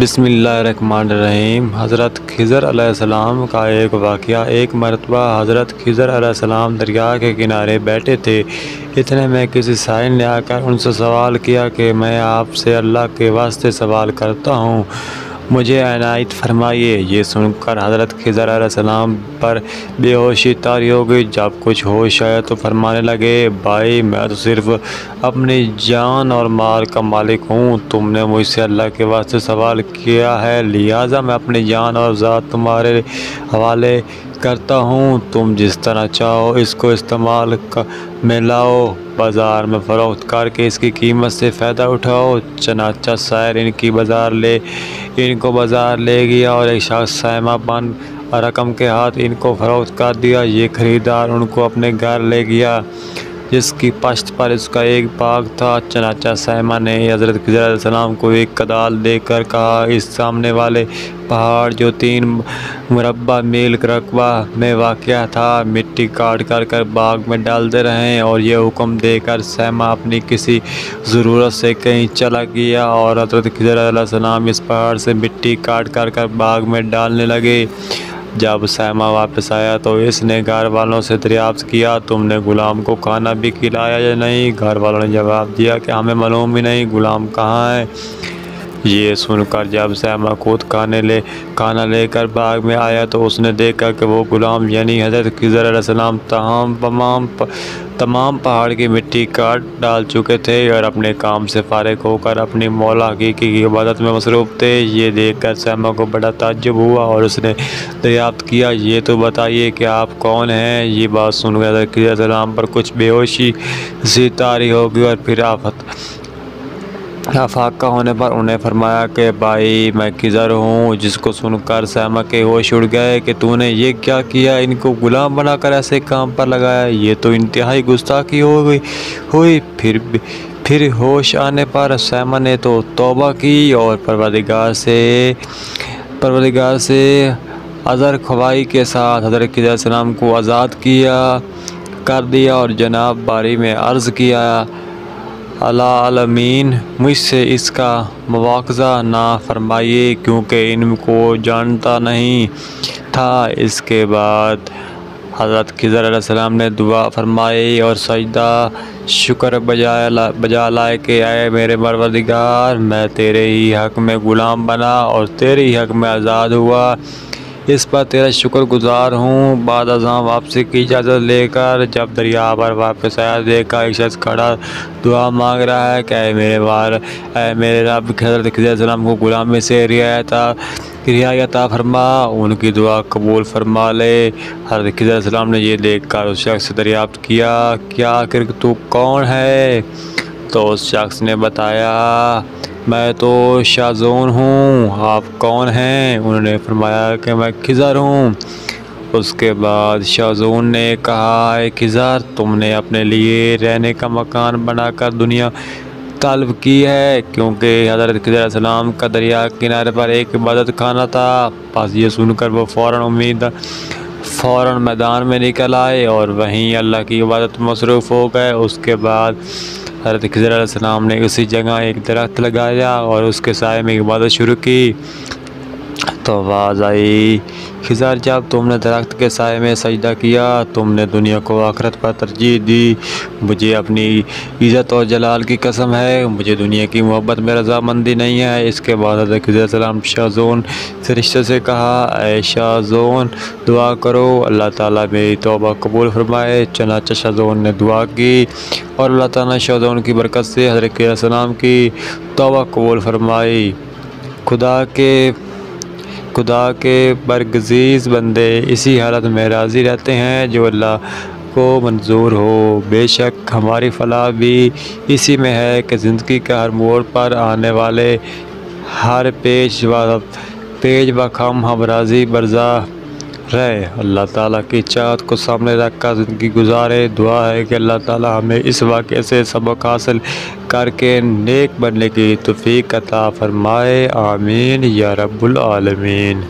بسم اللہ الرحمن الرحیم۔ حضرت خضر علیہ السلام کا ایک واقعہ۔ ایک مرتبہ حضرت خضر علیہ السلام دریا کے کنارے بیٹھے تھے۔ اتنے میں کسی سائل نے آ کر ان سے سوال کیا کہ میں آپ سے اللہ کے واسطے سوال کرتا ہوں، مجھے عنایت فرمائیے۔ یہ سن کر حضرت خضر علیہ السلام پر بے ہوشی طاری ہو گئی۔ جب کچھ ہوش آیا تو فرمانے لگے، بھائی میں تو صرف اپنی جان اور مال کا مالک ہوں، تم نے مجھ سے اللہ کے واسطے سوال کیا ہے، لہٰذا میں اپنی جان اور ذات تمہارے حوالے کرتا ہوں، تم جس طرح چاہو اس کو استعمال میں لاؤ، بازار میں فروخت کر کے اس کی قیمت سے فائدہ اٹھاؤ۔ چنانچہ سائل ان کو بازار لے گیا اور ایک شخص سیمہ بند رقم کے ہاتھ ان کو فروخت کر دیا۔ یہ خریدار ان کو اپنے گھر لے گیا جس کی پشت پر اس کا ایک باغ تھا۔ چنانچہ سیمہ نے حضرت خضر علیہ السلام کو ایک کدال دے کر کہا، اس سامنے والے پہاڑ جو 3 مربع میل رقبہ میں واقع تھا، مٹی کاٹ کر باغ میں ڈالتے رہیں۔ اور یہ حکم دے کر سیمہ اپنی کسی ضرورت سے کہیں چلا گیا اور حضرت خضر علیہ السلام اس پہاڑ سے مٹی کاٹ کر باغ میں ڈالنے لگے۔ جب سیمہ واپس آیا تو اس نے گھر والوں سے دریافت کیا، تم نے غلام کو کھانا بھی کھلایا یا نہیں؟ گھر والوں نے جواب دیا کہ ہمیں معلوم ہی نہیں، غلام کہاں ہے؟ یہ سن کر جب سیمہ خود کھانا لے کر باغ میں آیا تو اس نے دیکھا کہ وہ غلام یعنی حضرت خضر علیہ السلام تمام پہاڑ کی مٹی کاٹ ڈال چکے تھے اور اپنے کام سے فارغ ہو کر اپنی مولا حقیقی کی عبادت میں مصروف تھے۔ یہ دیکھ کر سیمہ کو بڑا تعجب ہوا اور اس نے دریافت کیا، یہ تو بتائیے کہ آپ کون ہیں؟ یہ بات سن کر حضرت خضر علیہ السلام پر کچھ بے ہوشی سی طاری ہو گئی اور پھر افاقہ ہونے پر انہیں فرمایا کہ بھائی میں خضر ہوں، جس کو سن کر سیمہ کے ہوش اڑ گئے کہ تو نے یہ کیا کیا، ان کو غلام بنا کر ایسے کام پر لگایا، یہ تو انتہائی گستاخی ہوئی۔ پھر ہوش آنے پر سیمہ نے تو توبہ کی اور پروردگار سے عذر خواہی کے ساتھ حضرت خضر علیہ السلام کو آزاد کر دیا اور جناب باری میں عرض کیا، العالمین مجھ سے اس کا مواخذہ نہ فرمائیے کیونکہ ان کو جانتا نہیں تھا۔ اس کے بعد حضرت خضر علیہ السلام نے دعا فرمائی اور سجدہ شکر بجا لائے کہ اے میرے پروردگار، میں تیرے ہی حق میں غلام بنا اور تیرے ہی حق میں آزاد ہوا، اس پر تیرا شکر گزار ہوں۔ بعد ازاں واپسی کی اجازت لے کر جب دریا پر واپس آیا، دیکھا ایک شخص کھڑا دعا مانگ رہا ہے کہ اے میرے رب، حضرت خضر علیہ السلام کو غلامی سے رہائی عطا فرما، ان کی دعا قبول فرما لے۔ حضرت خضر علیہ السلام نے یہ دیکھ کر اس شخص سے دریافت کیا، کیا آخر تو کون ہے؟ تو اس شخص نے بتایا، میں تو شاذون ہوں، آپ کون ہیں؟ انہوں نے فرمایا کہ میں خضر ہوں۔ اس کے بعد شاذون نے کہا، اے خضر، تم نے اپنے لیے رہنے کا مکان بنا کر دنیا طلب کی ہے، کیونکہ حضرت خضر علیہ السلام کا دریا کنارے پر ایک عبادت خانہ تھا۔ بس یہ سن کر وہ فوراً میدان میں نکل آئے اور وہیں اللہ کی عبادت میں مصروف ہو گئے۔ اس کے بعد حضرت خضر علیہ السلام نے اسی جگہ ایک درخت لگایا اور اس کے سائے میں عبادت شروع کی۔ تو آواز آئی، خضر، جب تم نے درخت کے سائے میں سجدہ کیا، تم نے دنیا کو آخرت پر ترجیح دی، مجھے اپنی عزت اور جلال کی قسم ہے، مجھے دنیا کی محبت میں رضامندی نہیں ہے۔ اس کے بعد حضرت خضر علیہ السلام شاذون فرشتے سے کہا، اے شاذون، دعا کرو، اللہ تعالیٰ میری توبہ قبول فرمائے۔ چنانچہ شاذون نے دعا کی اور اللہ تعالیٰ نے شاذون کی برکت سے حضرت خضر علیہ السلام کی توبہ قبول فرمائی۔ خدا کے برگزیدہ بندے اسی حالت میں راضی رہتے ہیں جو اللہ کو منظور ہو۔ بے شک ہماری فلاح بھی اسی میں ہے کہ زندگی کے ہر موڑ پر آنے والے ہر پیش و خم ہم راضی برضا رہے، اللہ تعالیٰ کی چاہت کو سامنے رکھ کر زندگی گزارے۔ دعا ہے کہ اللہ تعالیٰ ہمیں اس واقعے سے سبق حاصل کر کے نیک بننے کی توفیق عطا فرمائے، آمین یا رب العالمین۔